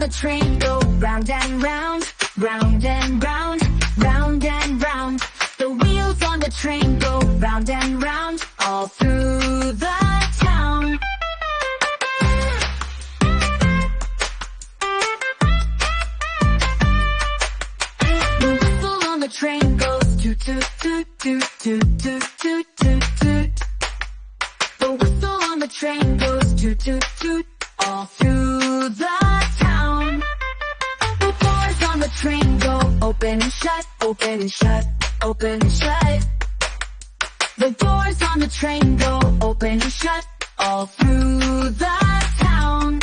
the train go round and round, round and round, round and round. The wheels on the train go round and round, all through the town. The whistle on the train goes toot toot toot toot toot toot toot toot toot. The whistle on the train goes toot toot toot, all through the town. The doors on the train go open and shut, open and shut, open and shut. The doors on the train go open and shut, all through the town.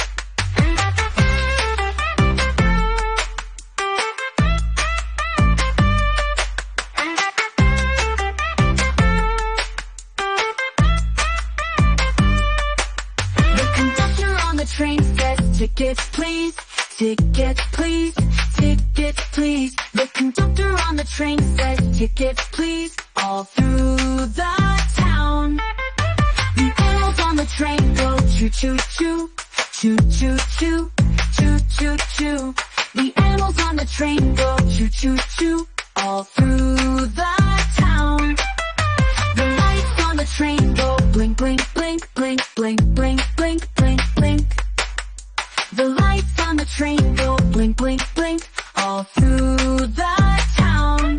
The conductor on the train says, tickets please, tickets please, tickets please. The conductor on the train says, tickets please, all through the town. The animals on the train go choo choo choo, choo choo choo, choo choo choo. The animals on the train go choo choo choo, all through the town. The lights on the train go blink blink blink blink blink blink blink blink blink. The lights on the train go blink blink blink, all through the town.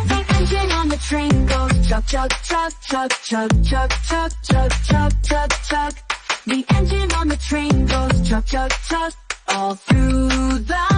The engine on the train goes chug chug chug chug chug chug chug chug chug chug chug. The engine on the train goes chug chug chug, all through the